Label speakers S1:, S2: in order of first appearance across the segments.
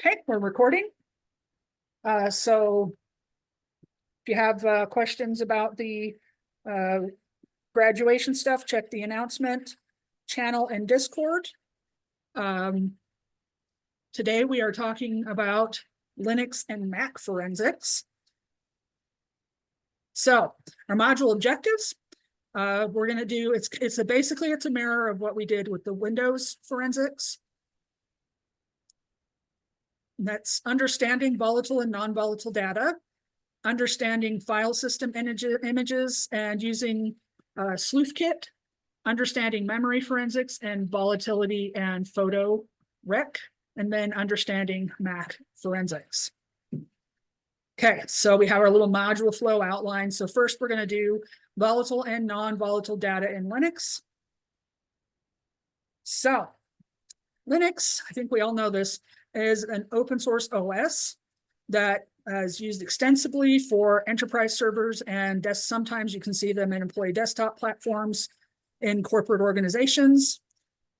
S1: Okay, we're recording. So if you have questions about the graduation stuff, check the announcement channel and Discord. Today we are talking about Linux and Mac forensics. So our module objectives, we're going to do, basically it's a mirror of what we did with the Windows forensics. That's understanding volatile and non-volatile data, understanding file system images and using SleuthKit, understanding memory forensics and volatility and photo rec, and then understanding Mac forensics. Okay, so we have our little module flow outline. So first we're going to do volatile and non-volatile data in Linux. So Linux, I think we all know this, is an open source OS that is used extensively for enterprise servers, and sometimes you can see them in employee desktop platforms in corporate organizations.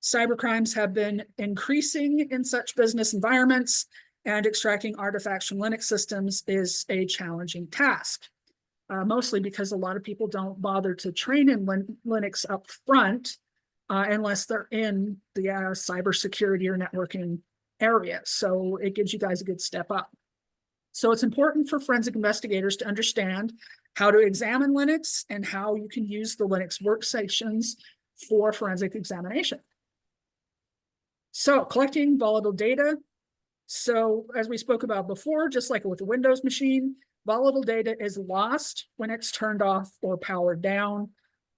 S1: Cybercrimes have been increasing in such business environments, and extracting artifacts from Linux systems is a challenging task, mostly because a lot of people don't bother to train in Linux up front unless they're in the cybersecurity or networking area. So it gives you guys a good step up. So it's important for forensic investigators to understand how to examine Linux and how you can use the Linux workstations for forensic examination. So collecting volatile data. So as we spoke about before, just like with the Windows machine, volatile data is lost when it's turned off or powered down.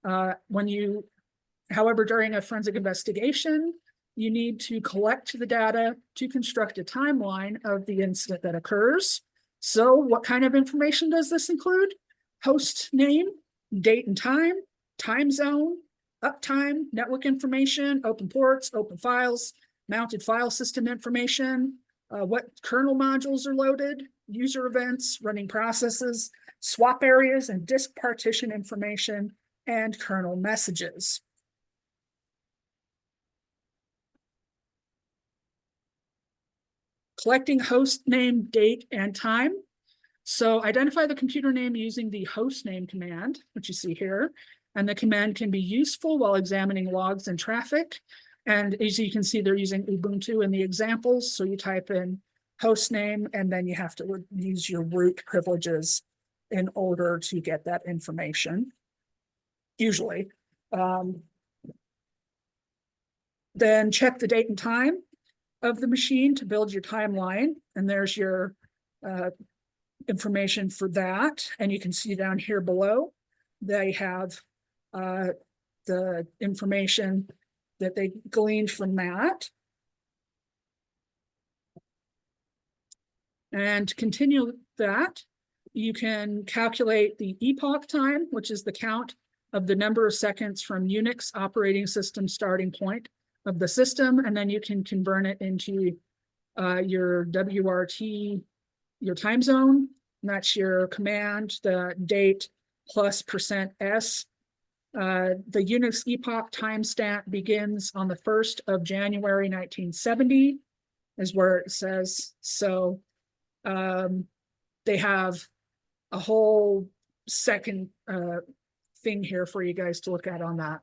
S1: However, during a forensic investigation, you need to collect the data to construct a timeline of the incident that occurs. So what kind of information does this include? Host name, date and time zone, uptime, network information, open ports, open files, mounted file system information, what kernel modules are loaded, user events, running processes, swap areas and disk partition information, and kernel messages. Collecting host name, date, and time. So identify the computer name using the host name command, which you see here. And the command can be useful while examining logs and traffic. And as you can see, they're using Ubuntu in the examples. So you type in host name, and then you have to use your root privileges in order to get that information, usually. Then check the date and time of the machine to build your timeline. And there's your information for that. And you can see down here below, they have the information that they gleaned from that. And to continue that, you can calculate the epoch time, which is the count of the number of seconds from Unix operating system starting point of the system, and then you can convert it into your WRT, your time zone, and that's your command, the date plus %s. The Unix epoch timestamp begins on the 1st of January 1970, is where it says. So they have a whole second thing here for you guys to look at on that.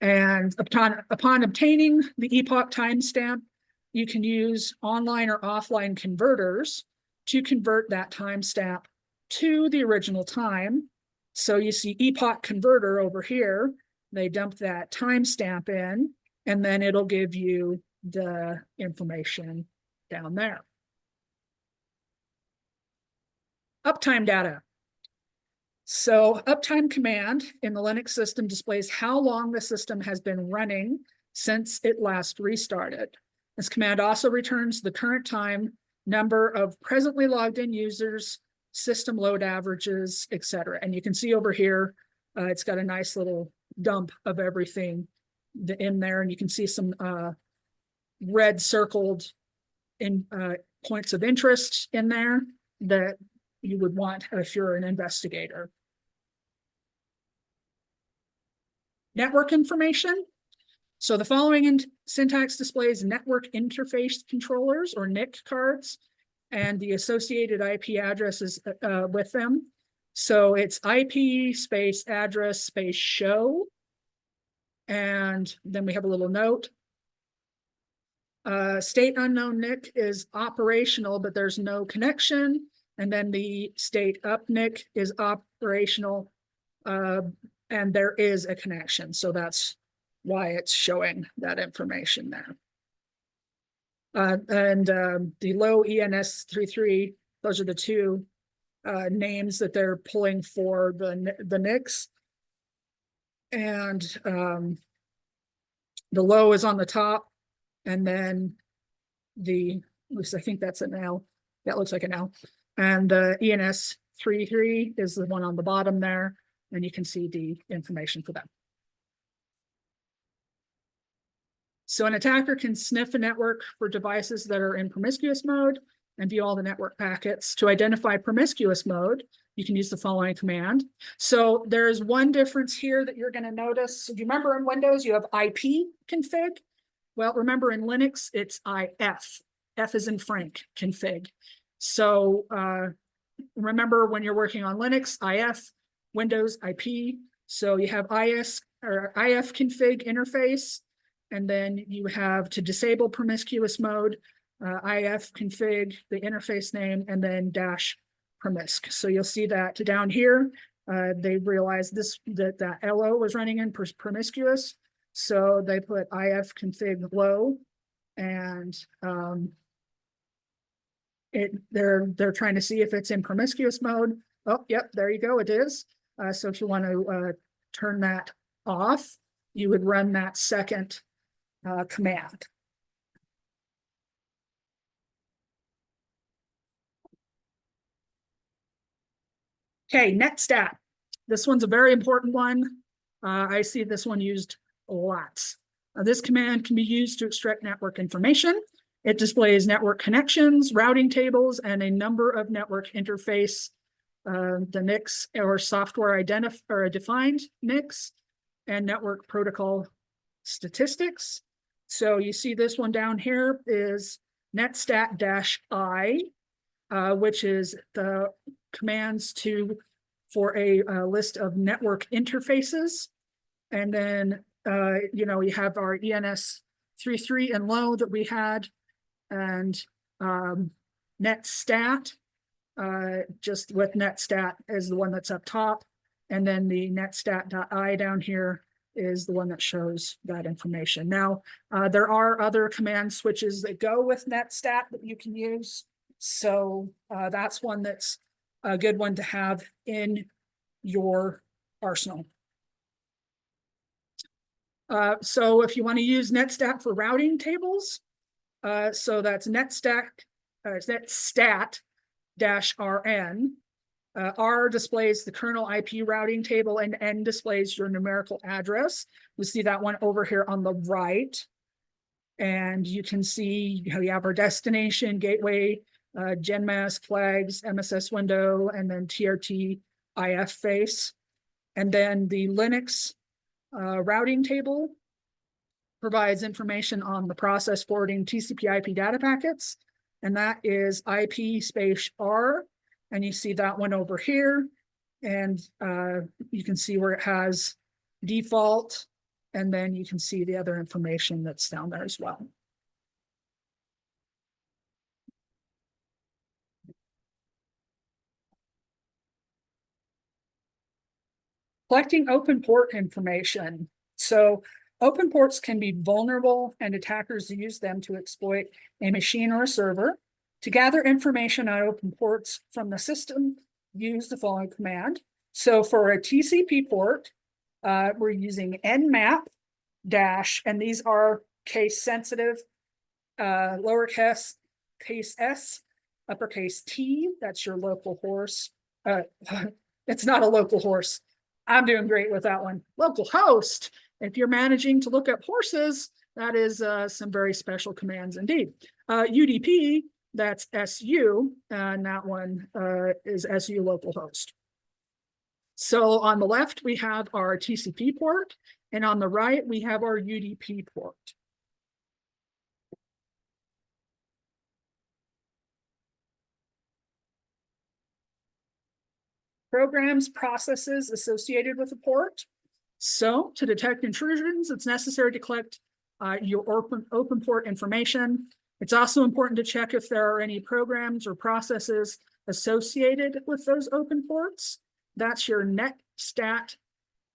S1: And upon obtaining the epoch timestamp, you can use online or offline converters to convert that timestamp to the original time. So you see epoch converter over here, they dump that timestamp in, and then it'll give you the information down there. Uptime data. So uptime command in the Linux system displays how long the system has been running since it last restarted. This command also returns the current time, number of presently logged in users, system load averages, etc. And you can see over here, it's got a nice little dump of everything in there. And you can see some red circled points of interest in there that you would want if you're an investigator. Network information. So the following syntax displays network interface controllers, or NIC cards, and the associated IP addresses with them. So it's IP space address space show. And then we have a little note. State unknown NIC is operational, but there's no connection. And then the state up NIC is operational, and there is a connection. So that's why it's showing that information there. The low ENS33, those are the two names that they're pulling for the NICs. And the low is on the top, and then at least I think that's an L. That looks like an L. And the ENS33 is the one on the bottom there, and you can see the information for that. So an attacker can sniff a network for devices that are in promiscuous mode and view all the network packets. To identify promiscuous mode, you can use the following command. So there's one difference here that you're going to notice. So do you remember in Windows you have IP config? Well, remember in Linux it's IF. F is in Frank config. So remember when you're working on Linux, IF, Windows IP. So you have IF config interface, and then you have to disable promiscuous mode, IF config, the interface name, and then dash promisc. So you'll see that down here, they realized that LO was running in promiscuous. So they put IF config low, and they're trying to see if it's in promiscuous mode. Oh, yep, there you go, it is. So if you want to turn that off, you would run that second command. Okay, netstat. This one's a very important one. I see this one used lots. This command can be used to extract network information. It displays network connections, routing tables, and a number of network interface, the NICs or software defined NICs, and network protocol statistics. So you see this one down here is netstat-I, which is the commands for a list of network interfaces. And then, you have our ENS33 and low that we had, and netstat, just with netstat is the one that's up top. And then the netstat.I down here is the one that shows that information. Now, there are other command switches that go with netstat that you can use. So that's one that's a good one to have in your arsenal. So if you want to use netstat for routing tables, so that's netstat-rn. R displays the kernel IP routing table, and N displays your numerical address. We see that one over here on the right. And you can see how you have our destination, gateway, GenMask flags, MSS window, and then TRT IF face. And then the Linux routing table provides information on the process forwarding TCP/IP data packets, and that is IP space R. And you see that one over here, and you can see where it has default, and then you can see the other information that's down there as well. Collecting open port information. So open ports can be vulnerable, and attackers use them to exploit a machine or a server. To gather information on open ports from the system, use the following command. So for a TCP port, we're using nmap dash, and these are case sensitive, lowercase s, uppercase T, that's your local horse. It's not a local horse. I'm doing great with that one. Local host. If you're managing to look up horses, that is some very special commands indeed. UDP, that's SU, and that one is SU localhost. So on the left, we have our TCP port, And on the right, we have our UDP port. Programs, processes associated with a port. So to detect intrusions, it's necessary to collect your open port information. It's also important to check if there are any programs or processes associated with those open ports. That's your netstat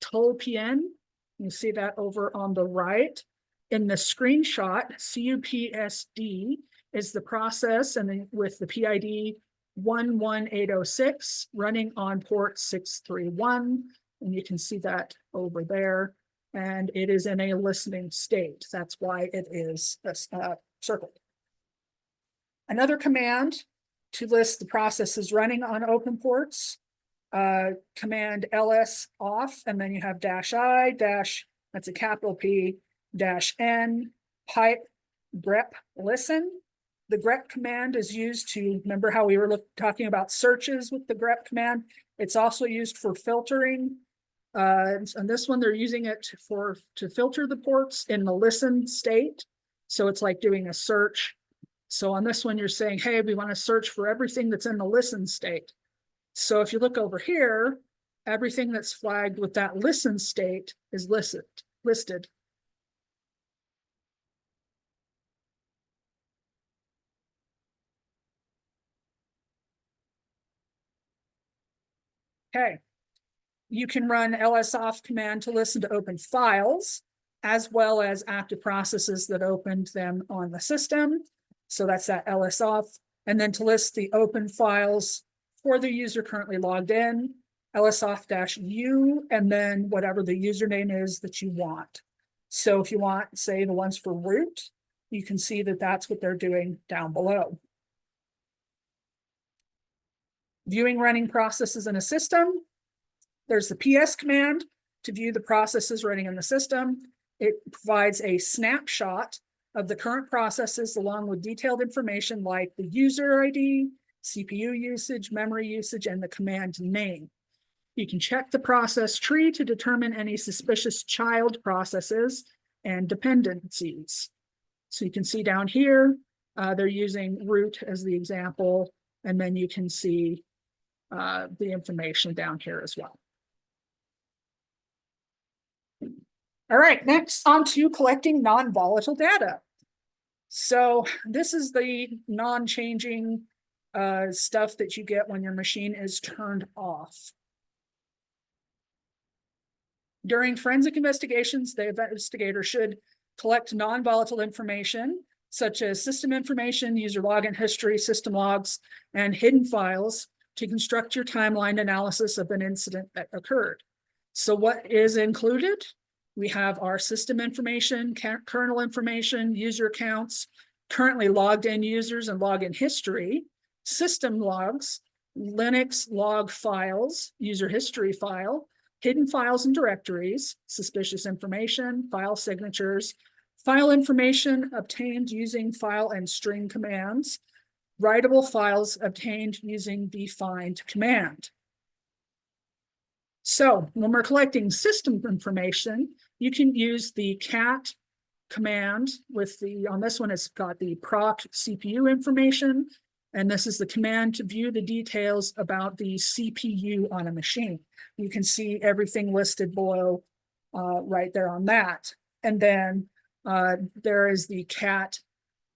S1: tolpn. You see that over on the right. In the screenshot, CUPSD is the process, and then with the PID 11806 running on port 631. And you can see that over there. And it is in a listening state. That's why it is circled. Another command to list the processes running on open ports, command ls off, and then you have -i dash, that's a capital P, -n, pipe grep listen. The grep command is used to, remember how we were talking about searches with the grep command? It's also used for filtering. And this one, they're using it to filter the ports in the listen state. So it's like doing a search. So on this one, you're saying, hey, we want to search for everything that's in the listen state. So if you look over here, everything that's flagged with that listen state is listed. Okay. You can run lsoff command to listen to open files, as well as active processes that opened them on the system. So that's that lsoff. And then to list the open files for the user currently logged in, lsoff-u, and then whatever the username is that you want. So if you want, say, the ones for root, you can see that that's what they're doing down below. Viewing running processes in a system. There's the PS command to view the processes running in the system. It provides a snapshot of the current processes along with detailed information like the user ID, CPU usage, memory usage, and the command name. You can check the process tree to determine any suspicious child processes and dependencies. So you can see down here, they're using root as the example, and then you can see the information down here as well. All right, next on to collecting non-volatile data. So this is the non-changing stuff that you get when your machine is turned off. During forensic investigations, the investigator should collect non-volatile information, such as system information, user login history, system logs, and hidden files to construct your timeline analysis of an incident that occurred. So what is included? We have our system information, kernel information, user accounts, currently logged in users and login history, system logs, Linux log files, user history file, hidden files and directories, suspicious information, file signatures, file information obtained using file and string commands, writable files obtained using the find command. So when we're collecting system information, you can use the cat command with the, on this one, it's got the proc CPU information. And this is the command to view the details about the CPU on a machine. You can see everything listed below right there on that. And then there is the cat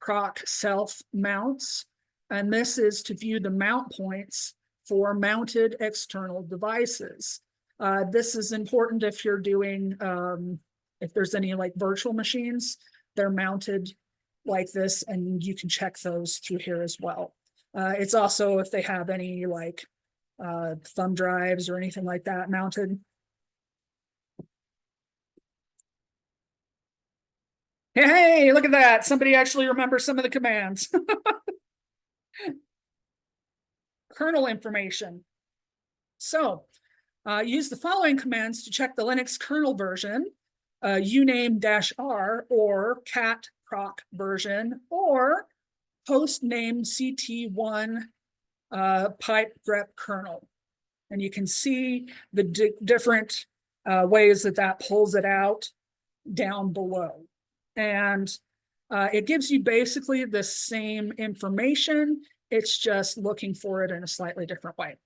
S1: proc self mounts. And this is to view the mount points for mounted external devices. This is important if you're doing, if there's any like virtual machines, they're mounted like this, and you can check those through here as well. It's also if they have any like thumb drives or anything like that mounted. Hey, look at that. Somebody actually remembers some of the commands. Kernel information. So use the following commands to check the Linux kernel version, uname-r or cat proc version, or host name ct1 pipe grep kernel. And you can see the different ways that pulls it out down below. And it gives you basically the same information. It's just looking for it in a slightly different way.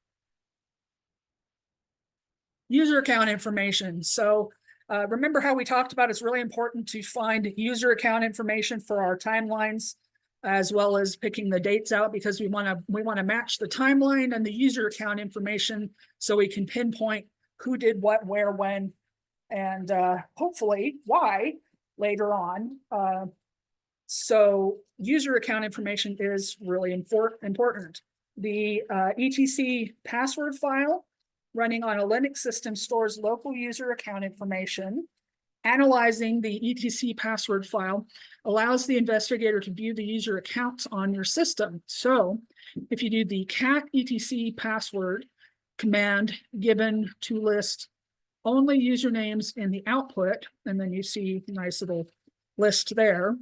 S1: User account information. So remember how we talked about it's really important to find user account information for our timelines, as well as picking the dates out, because we want to match the timeline and the user account information so we can pinpoint who did what, where, when, and hopefully why later on. So user account information is really important. The etc password file running on a Linux system stores local user account information. Analyzing the etc password file allows the investigator to view the user accounts on your system. So if you do the cat etc password command given to list only usernames in the output, and then you see a nice little list there.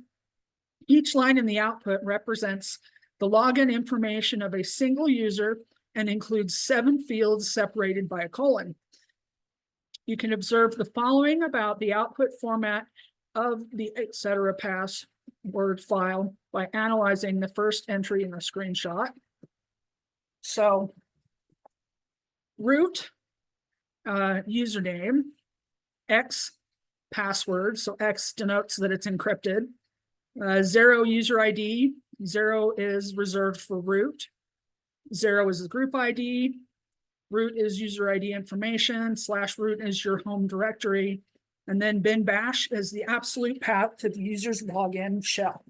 S1: Each line in the output represents the login information of a single user and includes 7 fields separated by a colon. You can observe the following about the output format of the etc password file by analyzing the first entry in the screenshot. So root username, X password, so X denotes that it's encrypted. 0 user ID, 0 is reserved for root. 0 is the group ID. Root is user ID information. /root is your home directory. And then bin bash is the absolute path to the user's login shell.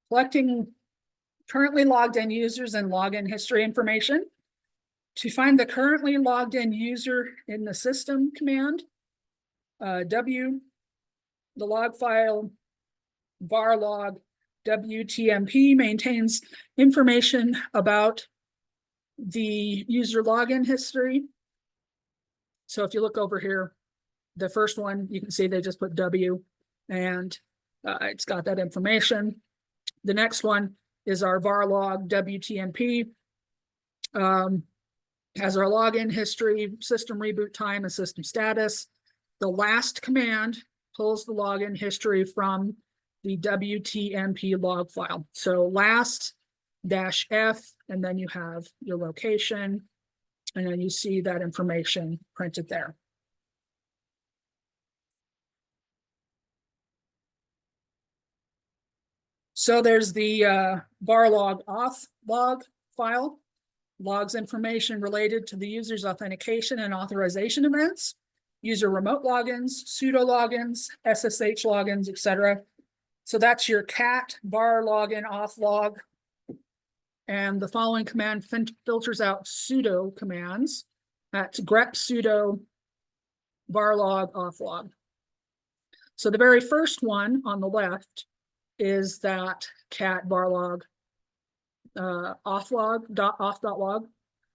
S1: Collecting currently logged in users and login history information. To find the currently logged in user in the system command, W, the log file, var log, WTMP maintains information about the user login history. So if you look over here, the first one, you can see they just put W and it's got that information. The next one is our var log WTMP. Has our login history, system reboot time, and system status. The last command pulls the login history from the WTMP log file. So last -F, and then you have your location, and then you see that information printed there. So there's the var log auth log file, logs information related to the user's authentication and authorization events, user remote logins, sudo logins, SSH logins, etc. So that's your cat var login auth log. And the following command filters out sudo commands. That's grep sudo var log auth log. So the very first one on the left is that cat var log auth.log,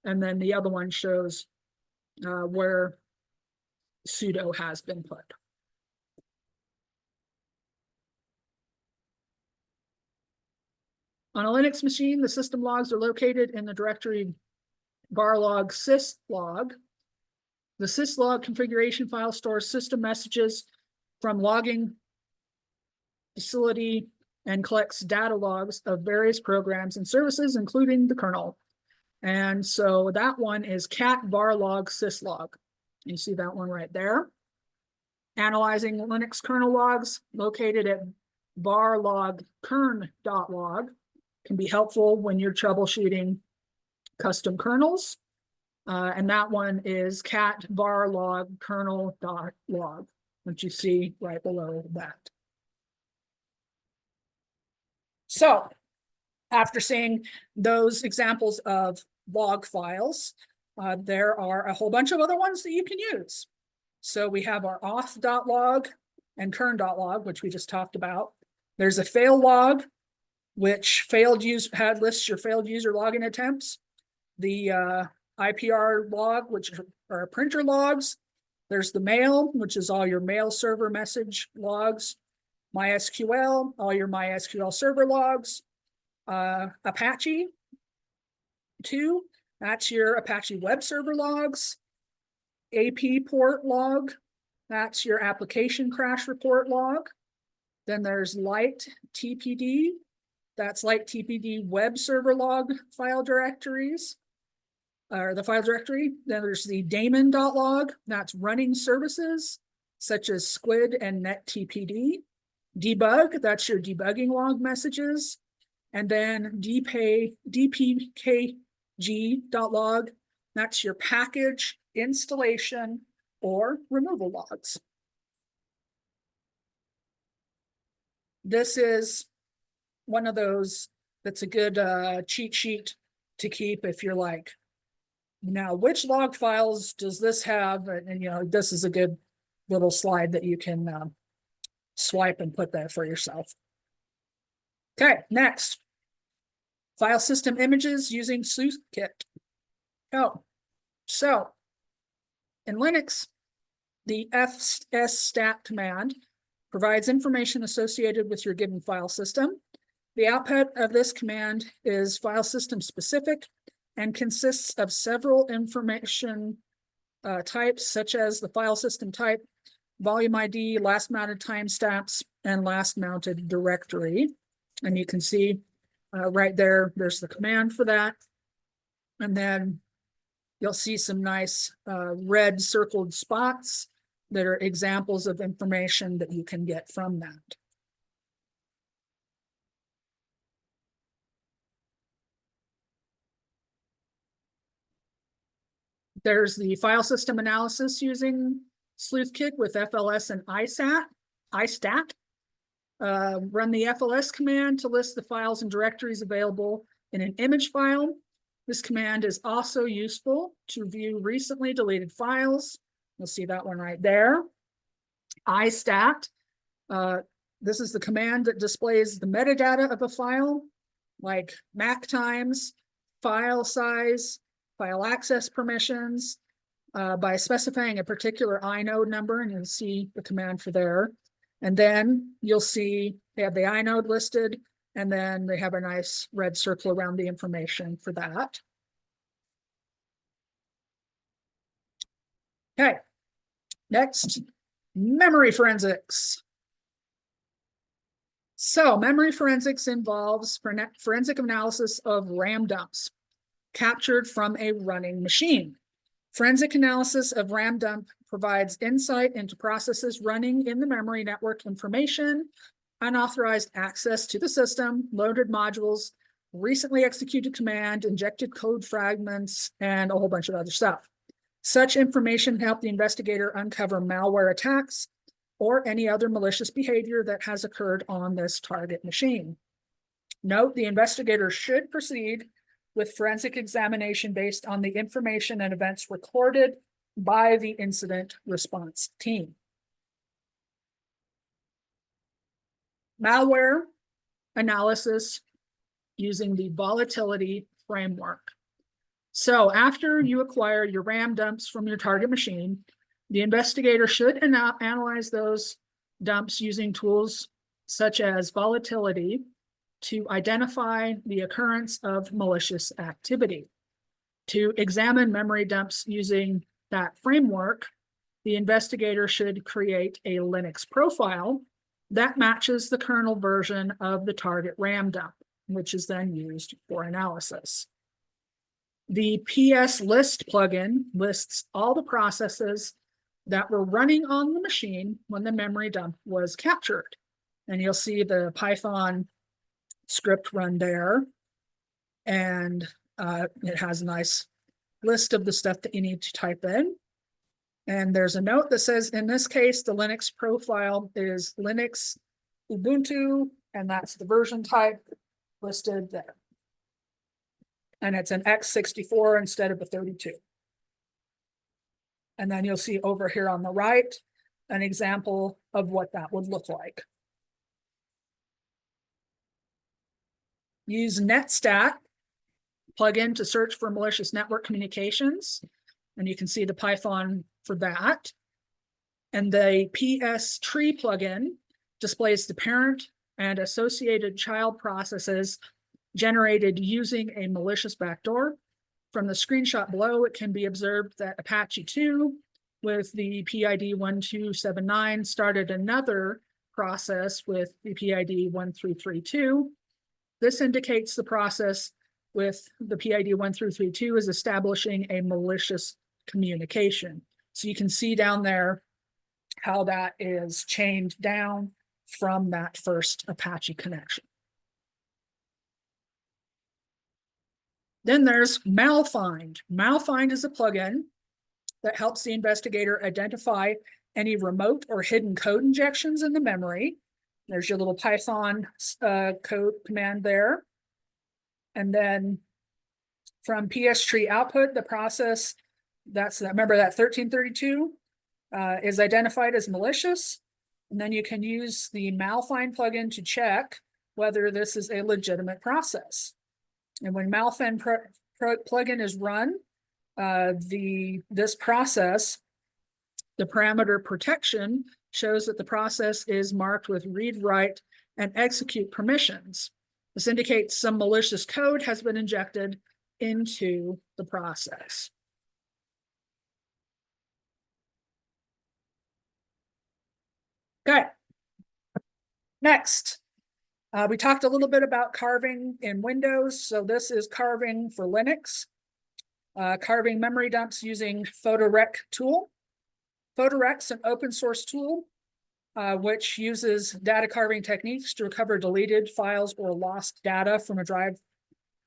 S1: and then the other one shows where sudo has been put. On a Linux machine, the system logs are located in the directory varlog syslog. The syslog configuration file stores system messages from logging facility and collects data logs of various programs and services, including the kernel. And so that one is cat varlog syslog. You see that one right there. Analyzing Linux kernel logs located at varlog kern.log can be helpful when you're troubleshooting custom kernels. And that one is cat varlog kernel.log, which you see right below that. So after seeing those examples of log files, there are a whole bunch of other ones that you can use. So we have our auth.log and kern.log, which we just talked about. There's a fail log, which lists your failed user login attempts. The IPR log, which are printer logs. There's the mail, which is all your mail server message logs. MySQL, all your MySQL server logs, Apache 2, that's your Apache web server logs, AP port log, that's your application crash report log. Then there's light TPD, that's light TPD web server log file directories, or the file directory. Then there's the daemon.log, that's running services such as Squid and NetTPD. Debug, that's your debugging log messages. And then dpkg.log, that's your package installation or removal logs. This is one of those that's a good cheat sheet to keep if you're like, now which log files does this have? And you know, this is a good little slide that you can swipe and put there for yourself. Okay, next. File system images using SleuthKit. Oh, so in Linux, the fsstat command provides information associated with your given file system. The output of this command is file system specific and consists of several information types, such as the file system type, volume ID, last mounted timestamps, and last mounted directory. And you can see right there, there's the command for that. And then you'll see some nice red circled spots that are examples of information that you can get from that. There's the file system analysis using SleuthKit with FLS and ISTAT. Run the FLS command to list the files and directories available in an image file. This command is also useful to view recently deleted files. You'll see that one right there. ISTAT, this is the command that displays the metadata of a file, like MAC times, file size, file access permissions, by specifying a particular inode number, and you'll see the command for there. And then you'll see they have the inode listed, and then they have a nice red circle around the information for that. Okay, next, memory forensics. So memory forensics involves forensic analysis of RAM dumps captured from a running machine. Forensic analysis of RAM dump provides insight into processes running in the memory network information, unauthorized access to the system, loaded modules, recently executed command, injected code fragments, and a whole bunch of other stuff. Such information help the investigator uncover malware attacks or any other malicious behavior that has occurred on this target machine. Note, the investigator should proceed with forensic examination based on the information and events recorded by the incident response team. Malware analysis using the volatility framework. So after you acquire your RAM dumps from your target machine, the investigator should analyze those dumps using tools such as volatility to identify the occurrence of malicious activity. To examine memory dumps using that framework, the investigator should create a Linux profile that matches the kernel version of the target RAM dump, which is then used for analysis. The PS list plugin lists all the processes that were running on the machine when the memory dump was captured. And you'll see the Python script run there. And it has a nice list of the stuff that you need to type in. And there's a note that says, in this case, the Linux profile is Linux Ubuntu, and that's the version type listed there. And it's an x64 instead of a 32. And then you'll see over here on the right, an example of what that would look like. Use netstat plugin to search for malicious network communications. And you can see the Python for that. And the PS tree plugin displays the parent and associated child processes generated using a malicious backdoor. From the screenshot below, it can be observed that Apache 2 with the PID 1279 started another process with the PID 1332. This indicates the process with the PID 1332 is establishing a malicious communication. So you can see down there how that is chained down from that first Apache connection. Then there's Malfind. Malfind is a plugin that helps the investigator identify any remote or hidden code injections in the memory. There's your little Python code command there. And then from PS tree output, the process remember that 1332 is identified as malicious. And then you can use the Malfind plugin to check whether this is a legitimate process. And when Malfind plugin is run, this process, the parameter protection, shows that the process is marked with read, write, and execute permissions. This indicates some malicious code has been injected into the process. Okay. Next, we talked a little bit about carving in Windows. So this is carving for Linux. Carving memory dumps using PhotoRec tool. PhotoRec's an open source tool which uses data carving techniques to recover deleted files or lost data from a drive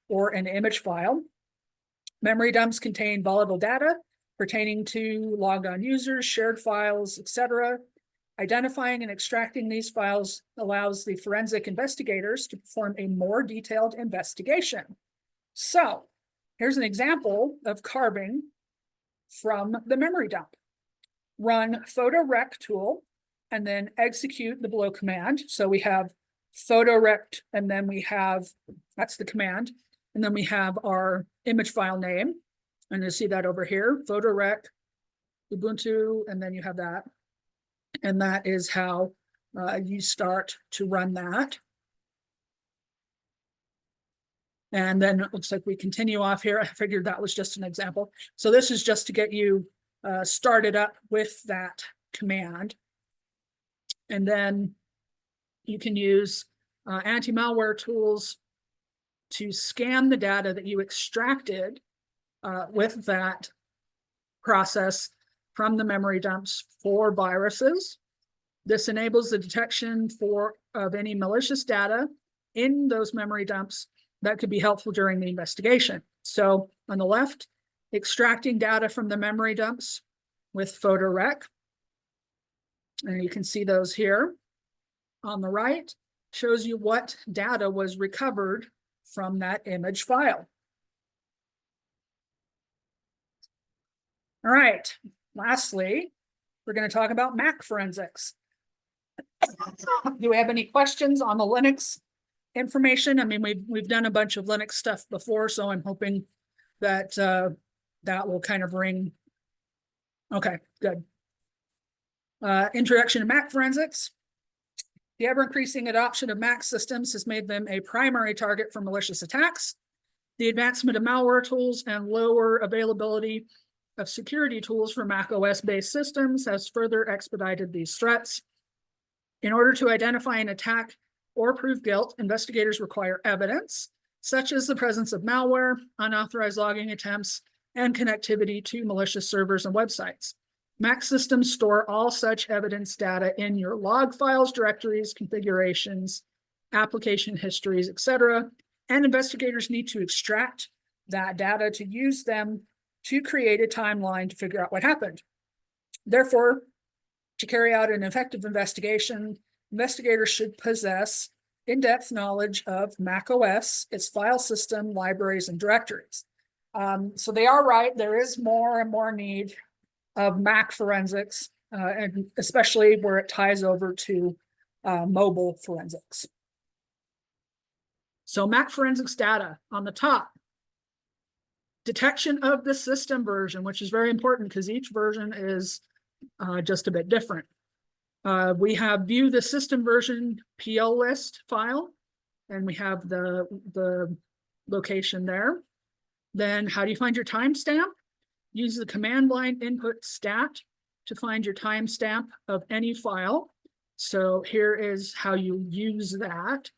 S1: or an image file. Memory dumps contain volatile data pertaining to logged on users, shared files, etc. Identifying and extracting these files allows the forensic investigators to perform a more detailed investigation. So here's an example of carving from the memory dump. Run PhotoRec tool and then execute the below command. So we have PhotoRec, and then we have, that's the command, and then we have our image file name. And you see that over here, PhotoRec, Ubuntu, and then you have that. And that is how you start to run that. And then it looks like we continue off here. I figured that was just an example. So this is just to get you started up with that command. And then you can use anti-malware tools to scan the data that you extracted with that process from the memory dumps for viruses. This enables the detection of any malicious data in those memory dumps that could be helpful during the investigation. So on the left, extracting data from the memory dumps with PhotoRec. And you can see those here. On the right, shows you what data was recovered from that image file. All right, lastly, we're going to talk about Mac forensics. Do we have any questions on the Linux information? I mean, we've done a bunch of Linux stuff before, so I'm hoping that that will kind of ring. Okay, good. Introduction to Mac forensics. The ever-increasing adoption of Mac systems has made them a primary target for malicious attacks. The advancement of malware tools and lower availability of security tools for Mac OS-based systems has further expedited these threats. In order to identify an attack or prove guilt, investigators require evidence, such as the presence of malware, unauthorized logging attempts, and connectivity to malicious servers and websites. Mac systems store all such evidence data in your log files, directories, configurations, application histories, etc. And investigators need to extract that data to use them to create a timeline to figure out what happened. Therefore, to carry out an effective investigation, investigators should possess in-depth knowledge of Mac OS, its file system, libraries, and directories. So they are right, there is more and more need of Mac forensics, and especially where it ties over to mobile forensics. So Mac forensics data on the top. Detection of the system version, which is very important because each version is just a bit different. We have view the system version PL list file, and we have the location there. Then how do you find your timestamp? Use the command line input stat to find your timestamp of any file. So here is how you use that.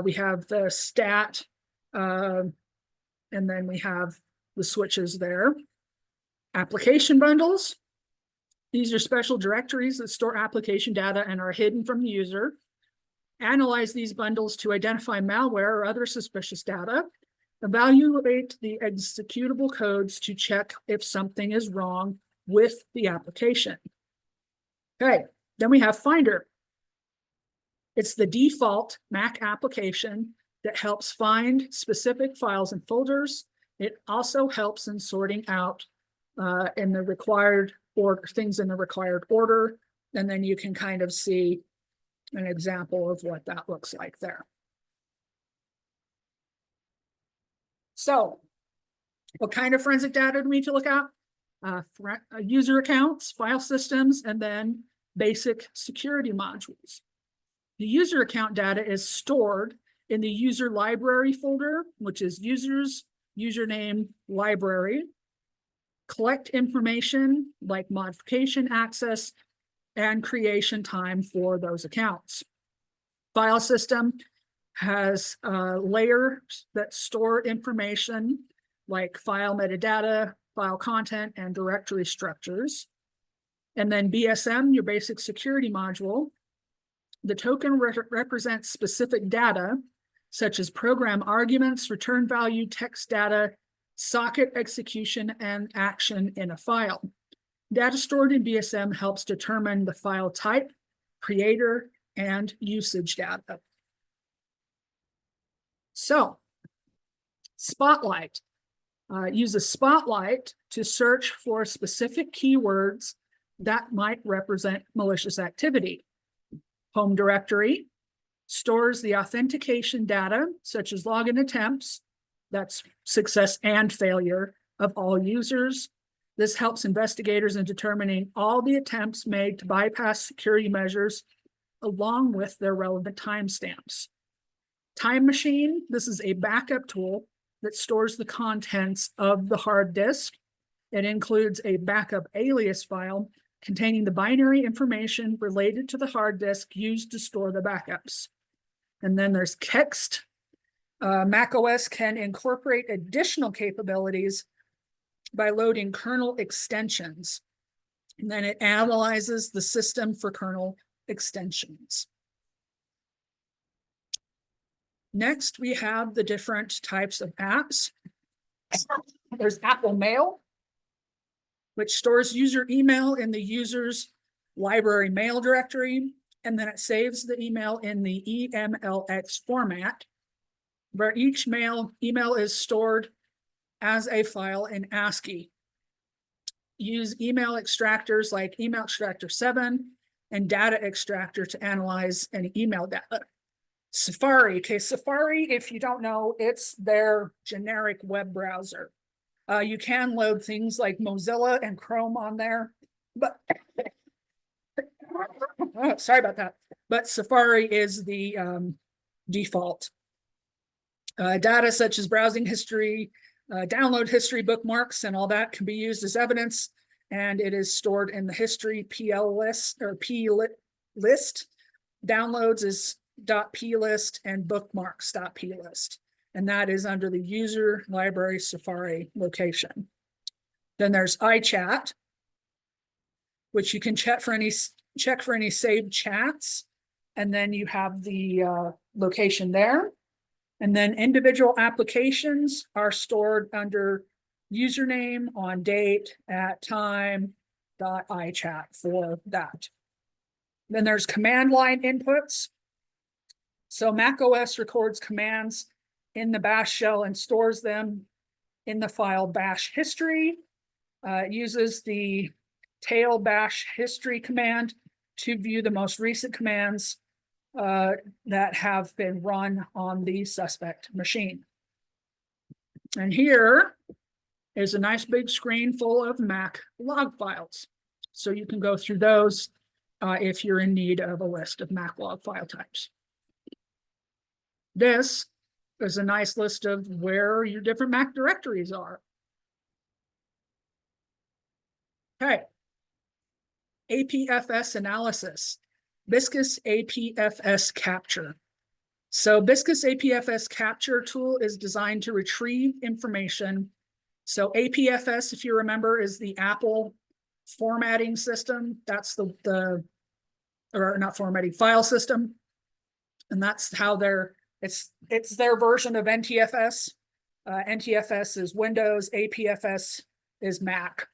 S1: We have the stat, and then we have the switches there. Application bundles. These are special directories that store application data and are hidden from the user. Analyze these bundles to identify malware or other suspicious data. Evaluate the executable codes to check if something is wrong with the application. Okay, then we have Finder. It's the default Mac application that helps find specific files and folders. It also helps in sorting out in the required order, things in the required order, and then you can kind of see an example of what that looks like there. So, what kind of forensic data do we need to look at? User accounts, file systems, and then basic security modules. The user account data is stored in the user library folder, which is users, username, library. Collect information like modification access and creation time for those accounts. File system has layers that store information like file metadata, file content, and directory structures. And then BSM, your basic security module. The token represents specific data, such as program arguments, return value, text data, socket execution, and action in a file. Data stored in BSM helps determine the file type, creator, and usage data. So, Spotlight. Use a Spotlight to search for specific keywords that might represent malicious activity. Home directory stores the authentication data, such as login attempts, that's success and failure of all users. This helps investigators in determining all the attempts made to bypass security measures along with their relevant timestamps. Time Machine, this is a backup tool that stores the contents of the hard disk. It includes a backup alias file containing the binary information related to the hard disk used to store the backups. And then there's Kext. macOS can incorporate additional capabilities by loading kernel extensions. And then it analyzes the system for kernel extensions. Next, we have the different types of apps. There's Apple Mail, which stores user email in the user's library mail directory, and then it saves the email in the EMLX format, where each email is stored as a file in ASCII. Use email extractors like Email Extractor 7 and Data Extractor to analyze any email data. Safari, okay, Safari, if you don't know, it's their generic web browser. You can load things like Mozilla and Chrome on there, but oh, sorry about that. But Safari is the default. Data such as browsing history, download history, bookmarks, and all that can be used as evidence, and it is stored in the history PL list or P list. Downloads is .plist and bookmarks .plist, and that is under the user library Safari location. Then there's iChat, which you can check for any saved chats, and then you have the location there. And then individual applications are stored under username, on date, at time, .iChat for that. Then there's command line inputs. So macOS records commands in the bash shell and stores them in the file bash history. It uses the tail bash history command to view the most recent commands that have been run on the suspect machine. And here is a nice big screen full of Mac log files. So you can go through those if you're in need of a list of MacLog file types. This is a nice list of where your different Mac directories are. Okay. APFS analysis, Biscus APFS capture. So Biscus APFS capture tool is designed to retrieve information. So APFS, if you remember, is the Apple formatting system. That's or not formatting, file system. And that's how it's their version of NTFS. NTFS is Windows, APFS is Mac.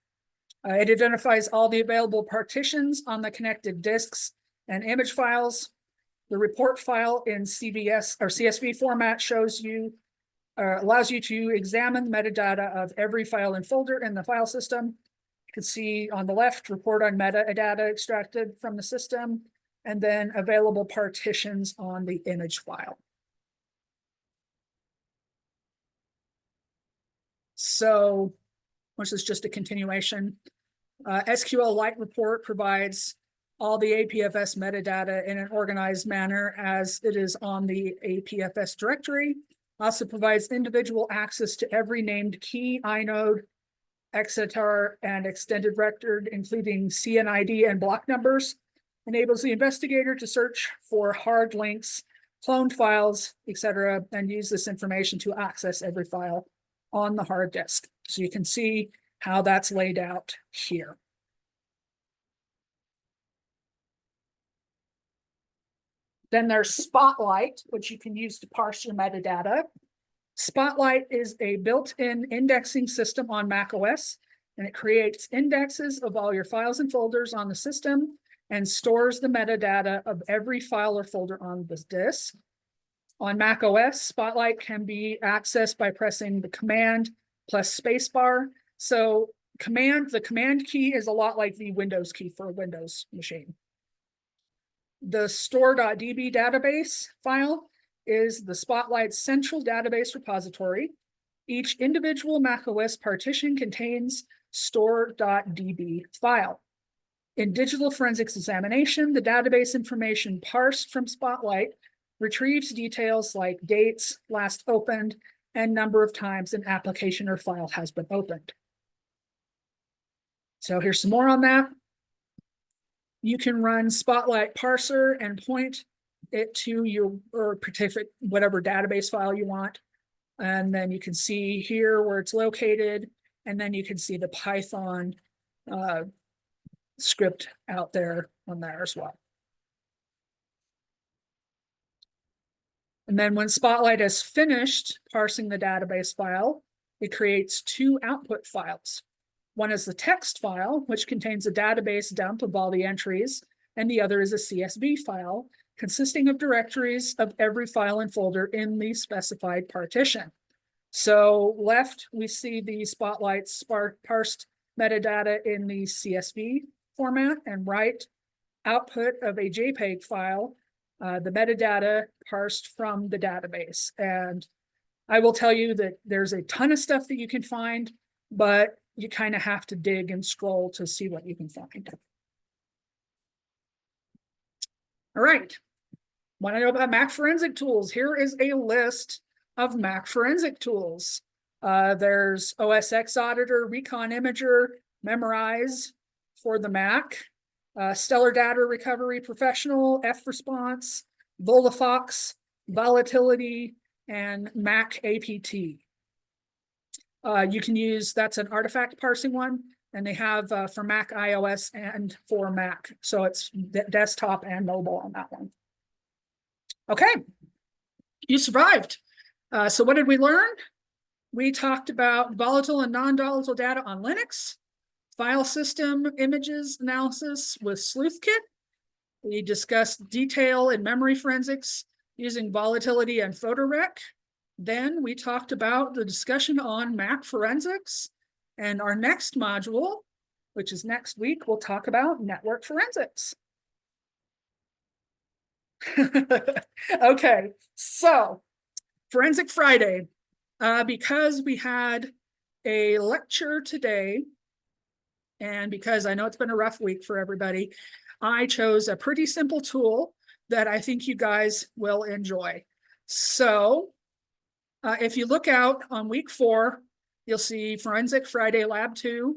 S1: It identifies all the available partitions on the connected disks and image files. The report file in CBS or CSV format shows you, allows you to examine metadata of every file and folder in the file system. You can see on the left, report on metadata extracted from the system, and then available partitions on the image file. So, which is just a continuation. SQLite report provides all the APFS metadata in an organized manner as it is on the APFS directory. Also provides individual access to every named key, inode, etc., and extended record, including CNID and block numbers. Enables the investigator to search for hard links, cloned files, etc., and use this information to access every file on the hard disk. So you can see how that's laid out here. Then there's Spotlight, which you can use to parse your metadata. Spotlight is a built-in indexing system on macOS, and it creates indexes of all your files and folders on the system and stores the metadata of every file or folder on the disk. On macOS, Spotlight can be accessed by pressing the command plus spacebar. So the command key is a lot like the Windows key for a Windows machine. The store.db database file is the Spotlight's central database repository. Each individual macOS partition contains store.db file. In digital forensics examination, the database information parsed from Spotlight retrieves details like dates, last opened, and number of times an application or file has been opened. So here's some more on that. You can run Spotlight parser and point it to your whatever database file you want. And then you can see here where it's located. And then you can see the Python script out there on there as well. And then when Spotlight has finished parsing the database file, it creates two output files. One is the text file, which contains a database dump of all the entries, and the other is a CSV file consisting of directories of every file and folder in the specified partition. So left, we see the Spotlight parsed metadata in the CSV format, and right, output of a JPEG file, the metadata parsed from the database. And I will tell you that there's a ton of stuff that you can find, but you kind of have to dig and scroll to see what you can find. All right. Want to know about Mac forensic tools? Here is a list of Mac forensic tools. There's OS X Auditor, Recon Imager, Memorize for the Mac, Stellar Data Recovery Professional, F-Response, Volafox, Volatility, and Mac APT. You can use, that's an artifact parsing one, and they have for Mac iOS and for Mac. So it's desktop and mobile on that one. Okay, you survived. So what did we learn? We talked about volatile and non-volatile data on Linux, file system images analysis with SleuthKit. We discussed detail and memory forensics using volatility and photorec. Then we talked about the discussion on Mac forensics, and our next module, which is next week, we'll talk about network forensics. Okay, so Forensic Friday, because we had a lecture today And because I know it's been a rough week for everybody, I chose a pretty simple tool that I think you guys will enjoy. So if you look out on week 4, you'll see Forensic Friday Lab 2.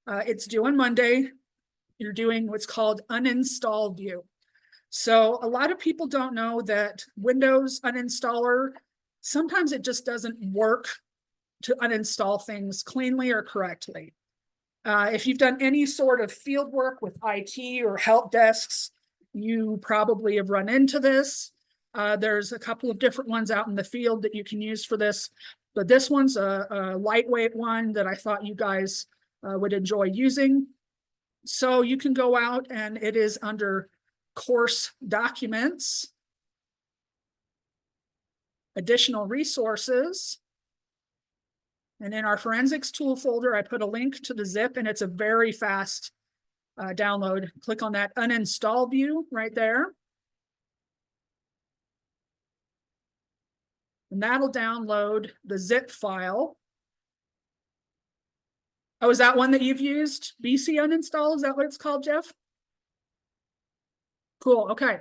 S1: It's due on Monday. You're doing what's called uninstall view. So a lot of people don't know that Windows uninstaller, sometimes it just doesn't work to uninstall things cleanly or correctly. If you've done any sort of field work with IT or help desks, you probably have run into this. There's a couple of different ones out in the field that you can use for this, but this one's a lightweight one that I thought you guys would enjoy using. So you can go out, and it is under course documents, additional resources. And in our forensics tool folder, I put a link to the zip, and it's a very fast download. Click on that uninstall view right there. And that'll download the zip file. Oh, is that one that you've used? BC uninstall, is that what it's called, Jeff? Cool, okay.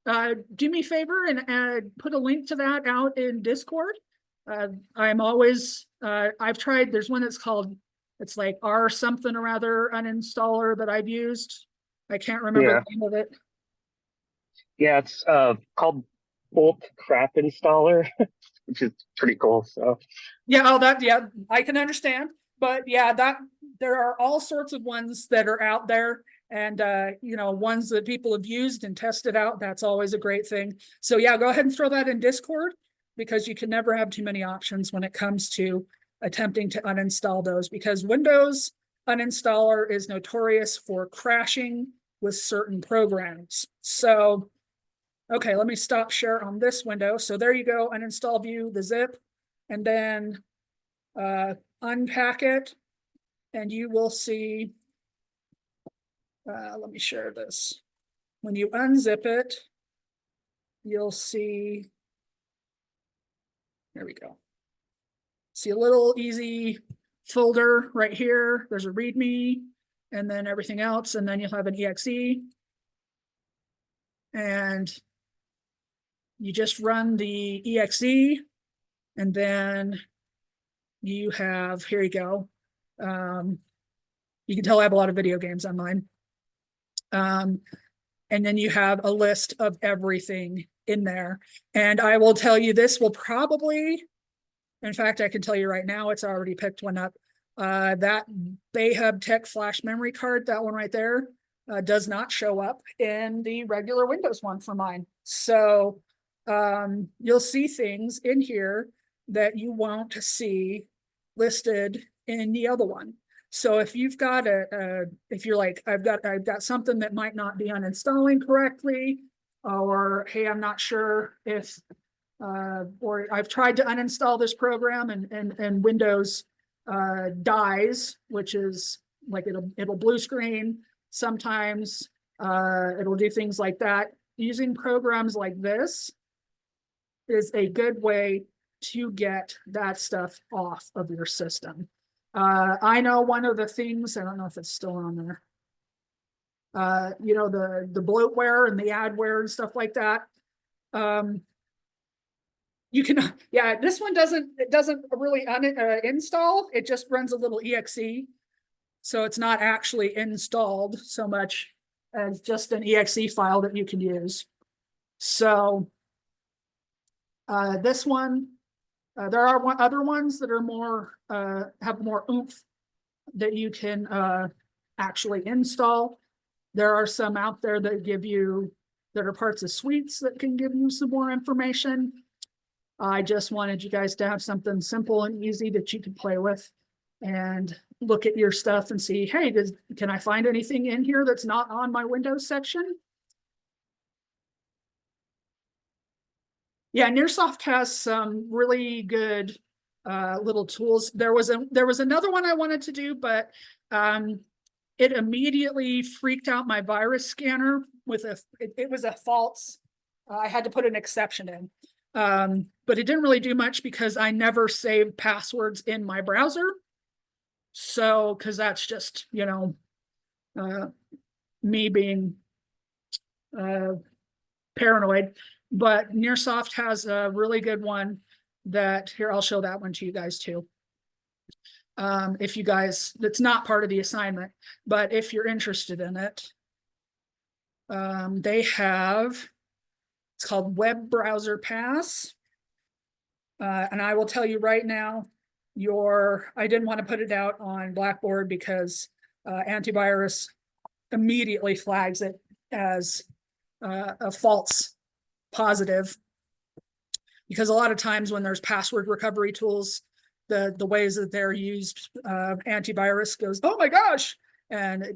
S1: Do me a favor and put a link to that out in Discord. I'm always, I've tried, there's one that's called, it's like R something or other uninstaller that I've used. I can't remember the name of it.
S2: Yeah, it's called Bolt Crap Installer, which is pretty cool. So
S1: yeah, I can understand. But yeah, there are all sorts of ones that are out there, and ones that people have used and tested out. That's always a great thing. So yeah, go ahead and throw that in Discord, because you can never have too many options when it comes to attempting to uninstall those, because Windows uninstaller is notorious for crashing with certain programs. So, okay, let me stop share on this window. So there you go, uninstall view, the zip, and then unpack it, and you will see, let me share this. When you unzip it, you'll see, there we go. See a little easy folder right here. There's a README, and then everything else, and then you'll have an exe. And you just run the exe, and then you have, here you go. You can tell I have a lot of video games on mine. And then you have a list of everything in there. And I will tell you, this will probably, in fact, I can tell you right now, it's already picked one up. That Bayhub Tech flash memory card, that one right there, does not show up in the regular Windows one for mine. So you'll see things in here that you won't see listed in the other one. So if you've got if you're like, I've got something that might not be uninstalling correctly, or hey, I'm not sure if, or I've tried to uninstall this program and Windows dies, which is like it'll blue screen. Sometimes it'll do things like that. Using programs like this is a good way to get that stuff off of your system. I know one of the things, I don't know if it's still on there, the bloatware and the adware and stuff like that. You can, yeah, this one doesn't really install. It just runs a little exe. So it's not actually installed so much as just an exe file that you can use. So this one, there are other ones that are more, have more oomph that you can actually install. There are some out there that give you, that are parts of suites that can give you some more information. I just wanted you guys to have something simple and easy that you could play with and look at your stuff and see, hey, can I find anything in here that's not on my Windows section? Yeah, Nearsoft has some really good little tools. There was another one I wanted to do, but it immediately freaked out my virus scanner with it was a false. I had to put an exception in, but it didn't really do much because I never saved passwords in my browser. So, because that's just, me being paranoid, but Nearsoft has a really good one that here, I'll show that one to you guys too. If you guys, that's not part of the assignment, but if you're interested in it, they have, it's called Web Browser Pass. And I will tell you right now, I didn't want to put it out on Blackboard because antivirus immediately flags it as a false positive. Because a lot of times when there's password recovery tools, the ways that they're used, antivirus goes, oh my gosh. And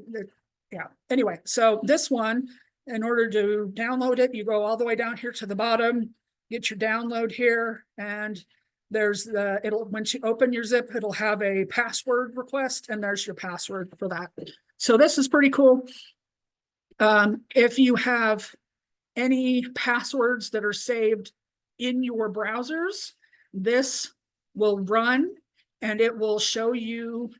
S1: yeah, anyway, so this one, in order to download it, you go all the way down here to the bottom, get your download here, and there's once you open your zip, it'll have a password request, and there's your password for that. So this is pretty cool. If you have any passwords that are saved in your browsers, this will run and it will show you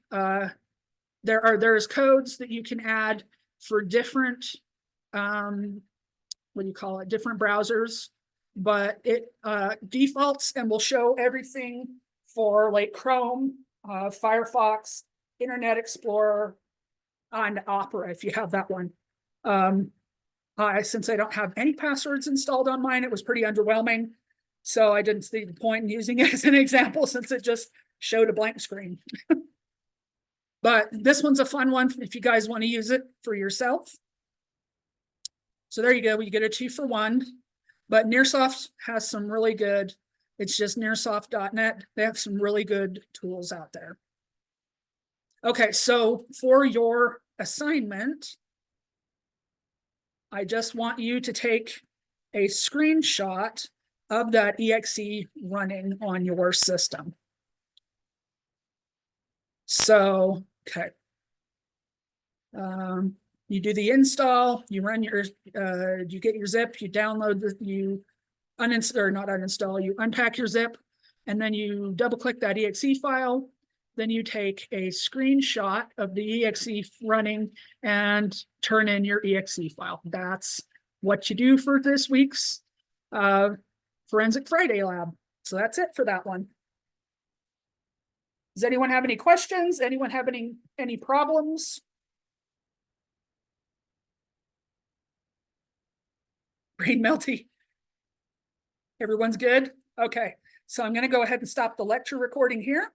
S1: there's codes that you can add for different what do you call it, different browsers, but it defaults and will show everything for like Chrome, Firefox, Internet Explorer, and Opera if you have that one. Since I don't have any passwords installed on mine, it was pretty underwhelming. So I didn't see the point in using it as an example since it just showed a blank screen. But this one's a fun one if you guys want to use it for yourself. So there you go, you get a 2-for-1. But Nearsoft has some really good, it's just nearsoft.net. They have some really good tools out there. Okay, so for your assignment, I just want you to take a screenshot of that exe running on your system. So, okay. You do the install, you run your, you get your zip, you download you uninstall, or not uninstall, you unpack your zip, and then you double click that exe file. Then you take a screenshot of the exe running and turn in your exe file. That's what you do for this week's Forensic Friday Lab. So that's it for that one. Does anyone have any questions? Anyone have any problems? Brain melty. Everyone's good? Okay, so I'm going to go ahead and stop the lecture recording here.